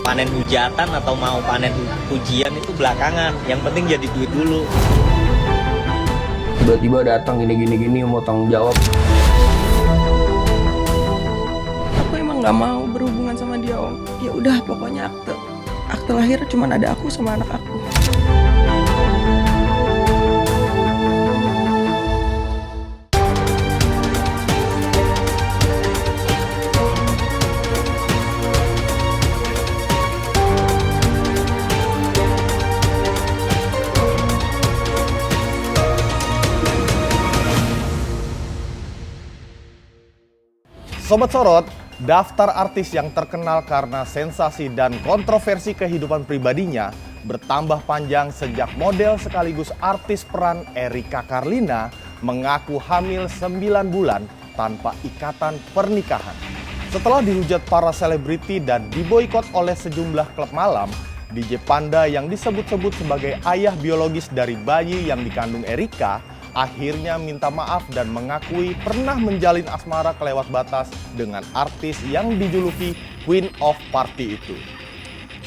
Panen hujatan atau mau panen pujian itu belakangan, yang penting jadi duit dulu. Tiba-tiba datang gini mau tanggung jawab. Aku emang nggak mau berhubungan sama dia, Om. Ya udah, pokoknya akte lahir cuman ada aku sama anak aku. Sobat Sorot, daftar artis yang terkenal karena sensasi dan kontroversi kehidupan pribadinya bertambah panjang sejak model sekaligus artis peran Erika Carlina mengaku hamil 9 bulan tanpa ikatan pernikahan. Setelah dihujat para selebriti dan diboikot oleh sejumlah klub malam, DJ Panda yang disebut-sebut sebagai ayah biologis dari bayi yang dikandung Erika akhirnya minta maaf dan mengakui pernah menjalin asmara kelewat batas dengan artis yang dijuluki Queen of Party itu.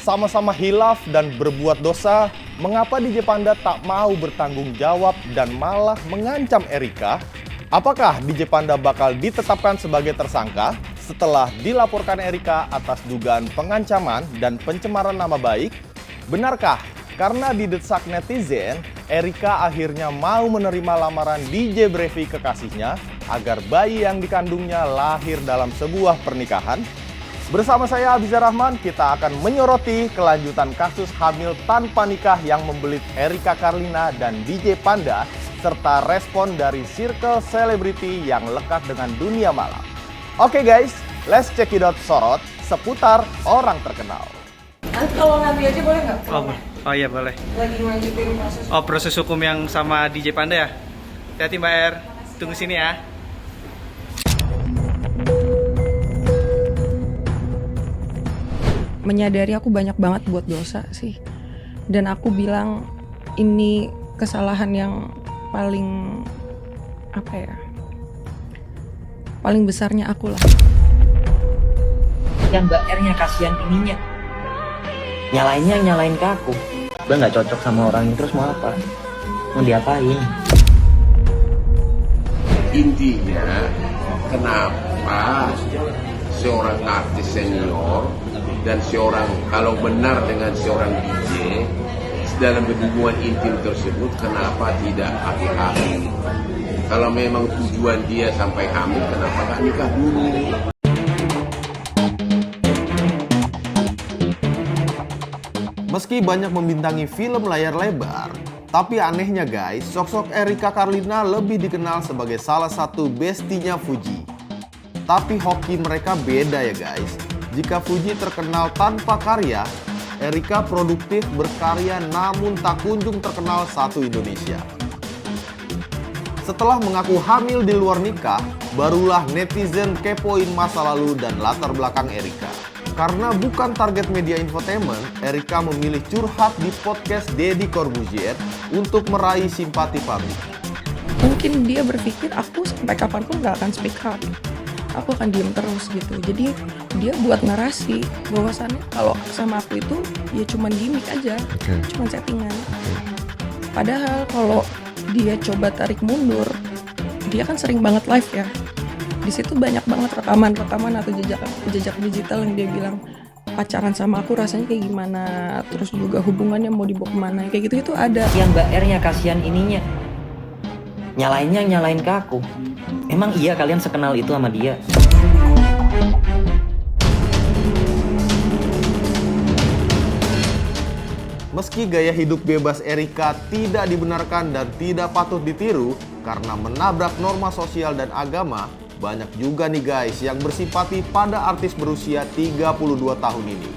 Sama-sama hilaf dan berbuat dosa, mengapa DJ Panda tak mau bertanggung jawab dan malah mengancam Erika? Apakah DJ Panda bakal ditetapkan sebagai tersangka setelah dilaporkan Erika atas dugaan pengancaman dan pencemaran nama baik? Benarkah karena didesak netizen, Erika akhirnya mau menerima lamaran DJ Brevi kekasihnya agar bayi yang dikandungnya lahir dalam sebuah pernikahan? Bersama saya Abizar Rahman, kita akan menyoroti kelanjutan kasus hamil tanpa nikah yang membelit Erika Carlina dan DJ Panda, serta respon dari circle selebriti yang lekat dengan dunia malam. Oke guys, let's check it out Sorot seputar orang terkenal. Kalau nanti aja boleh nggak? Oh iya boleh. Lagi melanjutin proses. Oh, proses hukum yang sama DJ Panda ya? Hati-hati Mbak Er, tunggu sini ya. Menyadari aku banyak banget buat dosa sih. Dan aku bilang ini kesalahan yang paling paling besarnya aku lah. Yang Mbak R-nya kasihan ininya. Nyalain ke aku. Gue nggak cocok sama orang ini, terus mau apa? Mau diapain? Intinya, kenapa seorang artis senior dan kalau benar dengan seorang DJ dalam hubungan intim tersebut, kenapa tidak hamil? Kalau memang tujuan dia sampai hamil, kenapa nggak nikah dulu? Meski banyak membintangi film layar lebar, tapi anehnya guys, sosok Erika Carlina lebih dikenal sebagai salah satu bestinya Fuji. Tapi hoki mereka beda ya guys. Jika Fuji terkenal tanpa karya, Erika produktif berkarya namun tak kunjung terkenal satu Indonesia. Setelah mengaku hamil di luar nikah, barulah netizen kepoin masa lalu dan latar belakang Erika. Karena bukan target media infotainment, Erika memilih curhat di podcast Deddy Corbuzier untuk meraih simpati publik. Mungkin dia berpikir aku sampai kapanpun nggak akan speak up. Aku akan diem terus gitu. Jadi dia buat narasi bahwasannya kalau sama aku itu ya cuman gimmick aja, cuman settingan. Padahal kalau dia coba tarik mundur, dia kan sering banget live ya. Di situ banyak banget rekaman atau jejak digital yang dia bilang pacaran sama aku rasanya kayak gimana, terus juga hubungannya mau dibawa kemana, kayak gitu itu ada. Yang Mbak R-nya kasihan ininya. Nyalain ke aku. Emang iya kalian sekenal itu sama dia? Meski gaya hidup bebas Erika tidak dibenarkan dan tidak patut ditiru karena menabrak norma sosial dan agama, banyak juga nih guys yang bersimpati pada artis berusia 32 tahun ini.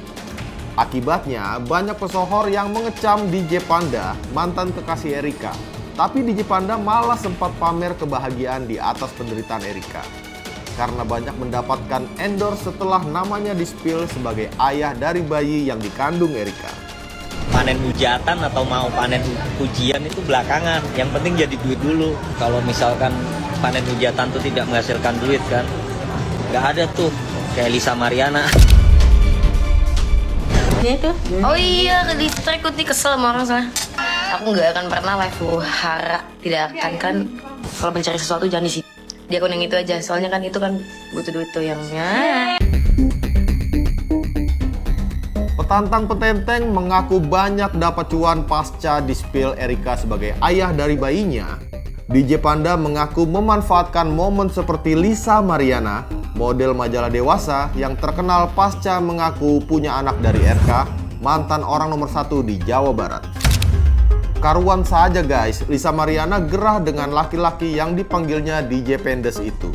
Akibatnya banyak pesohor yang mengecam DJ Panda, mantan kekasih Erika. Tapi DJ Panda malah sempat pamer kebahagiaan di atas penderitaan Erika. Karena banyak mendapatkan endorse setelah namanya di-spill sebagai ayah dari bayi yang dikandung Erika. Panen hujatan atau mau panen pujian itu belakangan, yang penting jadi duit dulu. Kalau misalkan panen hujatan tuh tidak menghasilkan duit kan, nggak ada tuh kayak Lisa Mariana. Ini tuh. Oh iya, listrik nih kesel sama orang sana. Aku nggak akan pernah live hara, tidak akan kan. Kalau mencari sesuatu jangan di sini. Dia akun yang itu aja, soalnya kan itu kan butuh duit tuh yang Petantang petenteng mengaku banyak dapat cuan pasca di-spill Erika sebagai ayah dari bayinya. DJ Panda mengaku memanfaatkan momen seperti Lisa Mariana, model majalah dewasa yang terkenal pasca mengaku punya anak dari RK, mantan orang nomor 1 di Jawa Barat. Karuan saja guys, Lisa Mariana gerah dengan laki-laki yang dipanggilnya DJ Pendes itu.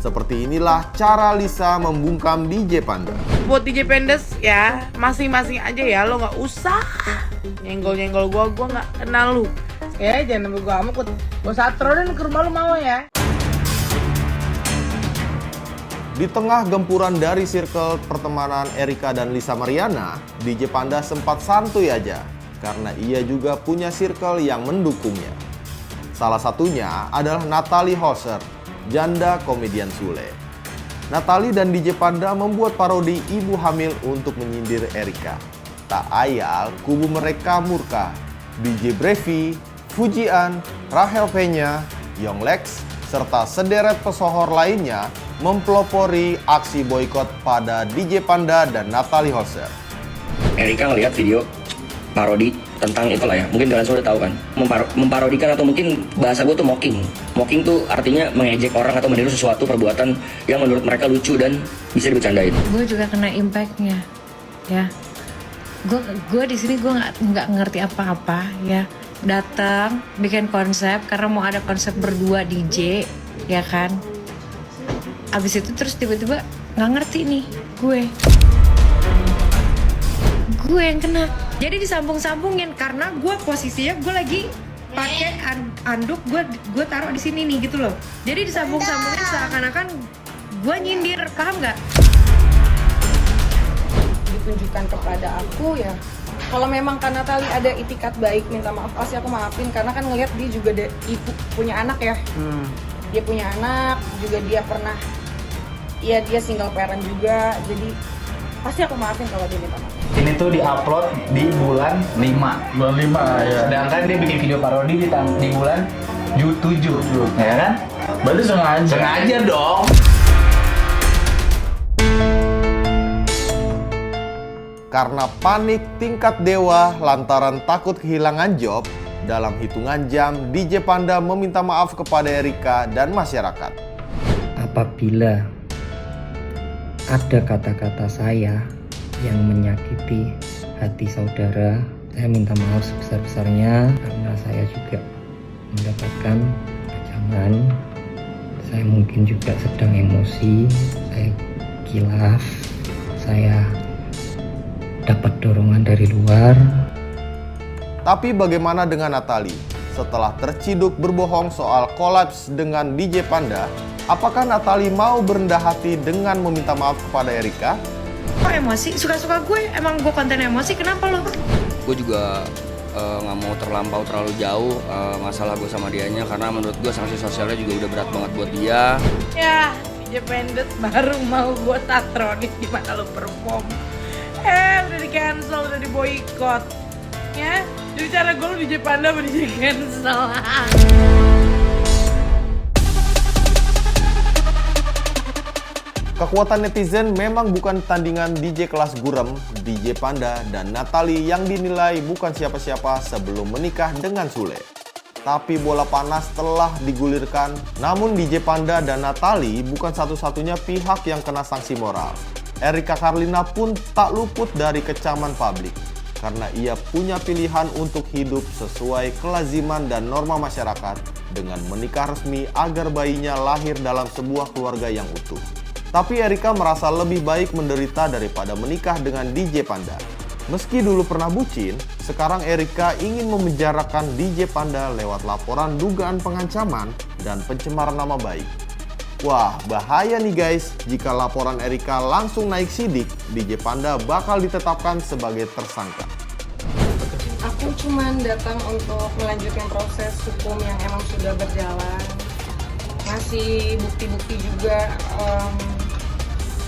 Seperti inilah cara Lisa membungkam DJ Panda. Buat DJ Pendes ya, masing-masing aja ya, lo nggak usah nyenggol-nyenggol gua nggak kenal lu. Ya jangan nunggu gua amat, gua satro dan ke rumah lu mau ya. Di tengah gempuran dari circle pertemanan Erika dan Lisa Mariana, DJ Panda sempat santuy aja karena ia juga punya circle yang mendukungnya. Salah satunya adalah Natalie Hoser, janda komedian Sule. Natalie dan DJ Panda membuat parodi ibu hamil untuk menyindir Erika. Tak ayal, kubu mereka murka. DJ Brevi, Fujian, Rahel Peña, Yonglex, serta sederet pesohor lainnya mempelopori aksi boikot pada DJ Panda dan Natalie Hoser. Erika ngeliat video parodi tentang itulah ya, mungkin kalian sudah tahu kan, memparodikan atau mungkin bahasa gue tuh mocking. Mocking tuh artinya mengejek orang atau meniru sesuatu perbuatan yang menurut mereka lucu dan bisa dibercandain. Gue juga kena impactnya, ya. Gue di sini gue nggak ngerti apa-apa, ya. Datang bikin konsep karena mau ada konsep berdua DJ, ya kan. Abis itu terus tiba-tiba nggak ngerti nih gue yang kena. Jadi disambung-sambungin karena gue posisinya gue lagi pakai anduk, gue taruh di sini nih gitu loh. Jadi disambung-sambungin seakan-akan gue nyindir, paham nggak? Ditunjukkan kepada aku ya, kalau memang karena Natalie ada itikat baik minta maaf pasti aku maafin, karena kan ngelihat dia juga ibu punya anak ya. Dia punya anak juga, dia pernah ya dia single parent juga, jadi pasti aku maafin kalau dia minta maaf. Ini tuh diupload di bulan 5. Bulan 5 ya. Sedangkan dia bikin video parodi di bulan 7, ya kan? Berarti sengaja. Sengaja dong. Karena panik tingkat dewa lantaran takut kehilangan job, dalam hitungan jam DJ Panda meminta maaf kepada Erika dan masyarakat. Apabila ada kata-kata saya yang menyakiti hati saudara, saya minta maaf sebesar-besarnya karena saya juga mendapatkan ancaman. Saya mungkin juga sedang emosi, saya kilaf, saya dapat dorongan dari luar. Tapi bagaimana dengan Natalie? Setelah terciduk berbohong soal kolaps dengan DJ Panda, apakah Natalie mau berendah hati dengan meminta maaf kepada Erika? Kok emosi? Suka-suka gue, emang gue konten emosi, kenapa lo? Gue juga nggak mau terlalu jauh masalah gue sama dianya, karena menurut gue sanksi sosialnya juga udah berat banget buat dia. Ya, DJ Pendes baru mau gue tatronis di mana lo perform. Udah di cancel, udah di boykot. Ya, jadi cara gue DJ Panda mau di cancel. Kekuatan netizen memang bukan tandingan DJ kelas gurem, DJ Panda dan Natalie yang dinilai bukan siapa-siapa sebelum menikah dengan Sule. Tapi bola panas telah digulirkan, namun DJ Panda dan Natalie bukan satu-satunya pihak yang kena sanksi moral. Erika Carlina pun tak luput dari kecaman publik, karena ia punya pilihan untuk hidup sesuai kelaziman dan norma masyarakat dengan menikah resmi agar bayinya lahir dalam sebuah keluarga yang utuh. Tapi Erika merasa lebih baik menderita daripada menikah dengan DJ Panda. Meski dulu pernah bucin, sekarang Erika ingin memenjarakan DJ Panda lewat laporan dugaan pengancaman dan pencemaran nama baik. Wah, bahaya nih guys, jika laporan Erika langsung naik sidik, DJ Panda bakal ditetapkan sebagai tersangka. Aku cuman datang untuk melanjutkan proses hukum yang emang sudah berjalan. Ngasih bukti-bukti juga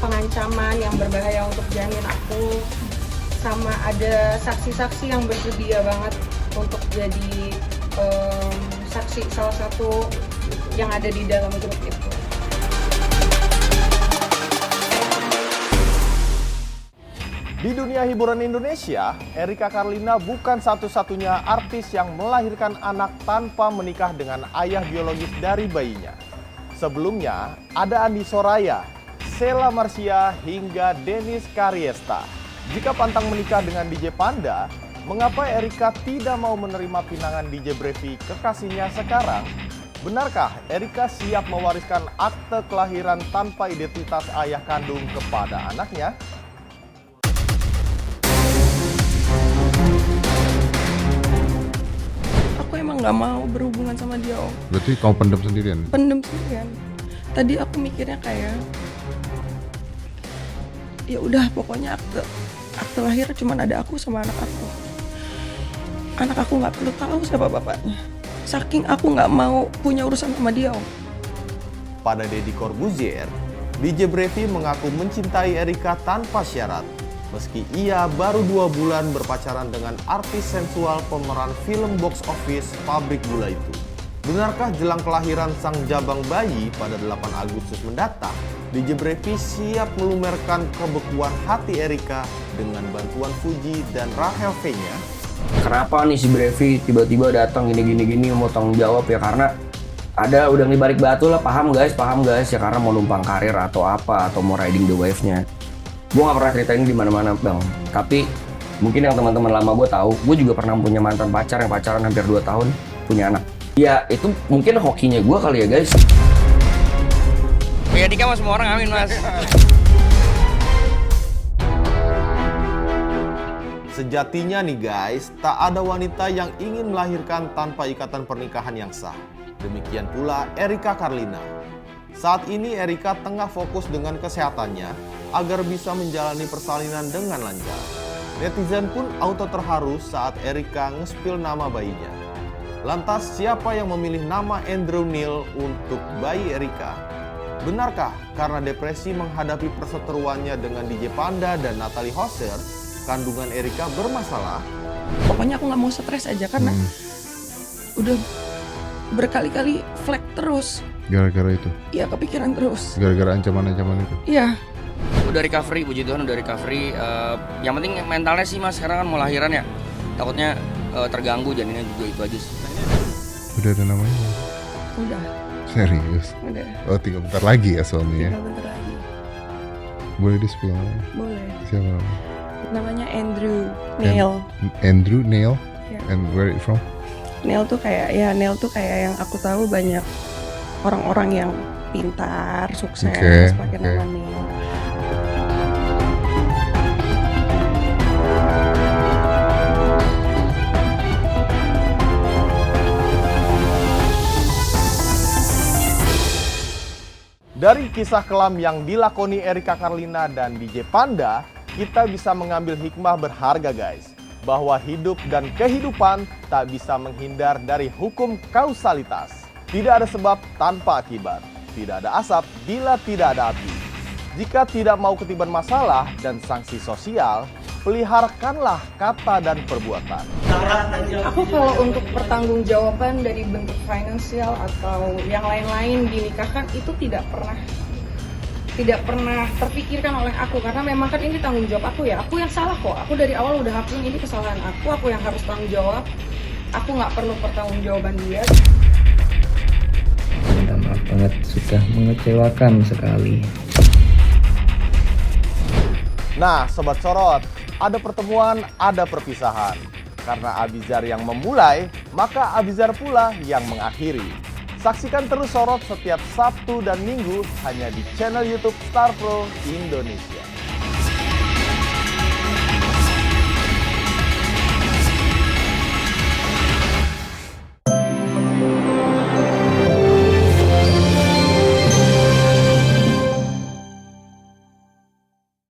pengancaman yang berbahaya untuk janin aku. sama ada saksi-saksi yang bersedia banget untuk jadi saksi salah satu yang ada di dalam grup itu. Di dunia hiburan Indonesia, Erika Karlina bukan satu-satunya artis yang melahirkan anak tanpa menikah dengan ayah biologis dari bayinya. Sebelumnya, ada Andi Soraya, Sheila Marcia, hingga Dennis Kariesta. Jika pantang menikah dengan DJ Panda, mengapa Erika tidak mau menerima pinangan DJ Brevi kekasihnya sekarang? Benarkah Erika siap mewariskan akte kelahiran tanpa identitas ayah kandung kepada anaknya? Aku emang nggak mau berhubungan sama dia, Om. Berarti kamu pendem sendirian? Pendem sendirian. Tadi aku mikirnya kayak, ya udah pokoknya akte lahir cuma ada aku sama anak aku. Anak aku nggak perlu tahu siapa bapaknya. Saking aku nggak mau punya urusan sama dia, Om. Pada Deddy Corbuzier, DJ Brevi mengaku mencintai Erika tanpa syarat. Meski ia baru 2 bulan berpacaran dengan artis sensual pemeran film box office Pabrik Gula itu. Benarkah jelang kelahiran sang jabang bayi pada 8 Agustus mendatang, DJ Brevi siap melumerkan kebekuan hati Erika dengan bantuan Fuji dan Rahel V-nya? Kenapa nih si Brevi tiba-tiba datang gini mau tanggung jawab ya, karena ada udang di balik batu lah, paham guys ya, karena mau numpang karir atau apa, atau mau riding the wave-nya. Gue gak pernah ceritain di mana-mana bang, tapi mungkin yang teman-teman lama gue tahu, gue juga pernah punya mantan pacar yang pacaran hampir 2 tahun, punya anak. Ya itu mungkin hokinya gue kali ya guys. Ya nikah sama semua orang, amin mas. Sejatinya nih guys, tak ada wanita yang ingin melahirkan tanpa ikatan pernikahan yang sah. Demikian pula Erika Karlina. Saat ini Erika tengah fokus dengan kesehatannya agar bisa menjalani persalinan dengan lancar. Netizen pun auto terharu saat Erika nge-spill nama bayinya. Lantas siapa yang memilih nama Andrew Neil untuk bayi Erika? Benarkah karena depresi menghadapi perseteruannya dengan DJ Panda dan Natalie Hosser, kandungan Erika bermasalah? Pokoknya aku nggak mau stres aja karena udah berkali-kali flek terus. Gara-gara itu? Iya, kepikiran terus. Gara-gara ancaman-ancaman itu? Iya. Udah recovery, puji Tuhan udah recovery. Yang penting mentalnya sih mas, sekarang kan mau lahiran ya. Takutnya terganggu janinnya juga, itu aja sih. Udah ada namanya? Udah. Serius? Udah. Oh, tinggal bentar lagi ya suaminya? Tinggal bentar lagi. Boleh di-spill namanya? Boleh. Siapa namanya? Namanya Andrew Neil. Andrew Neil? Yeah. And where it from? Neil tuh kayak yang aku tahu banyak orang-orang yang pintar, sukses pakai nama Neil. Dari kisah kelam yang dilakoni Erika Karlina dan DJ Panda, kita bisa mengambil hikmah berharga guys. Bahwa hidup dan kehidupan tak bisa menghindar dari hukum kausalitas. Tidak ada sebab tanpa akibat. Tidak ada asap bila tidak ada api. Jika tidak mau ketiban masalah dan sanksi sosial, peliharakanlah kata dan perbuatan. Aku kalau untuk pertanggungjawaban dari bentuk finansial atau yang lain-lain dinikahkan itu tidak pernah terpikirkan oleh aku, karena memang kan ini tanggung jawab aku ya. Aku yang salah kok. Aku dari awal udah akuin ini kesalahan aku yang harus tanggung jawab. Aku nggak perlu pertanggungjawaban dia. Minta maaf banget, sudah mengecewakan sekali. Nah, Sobat Sorot, ada pertemuan, ada perpisahan. Karena Abizar yang memulai, maka Abizar pula yang mengakhiri. Saksikan terus Sorot setiap Sabtu dan Minggu hanya di channel YouTube Star Pro Indonesia.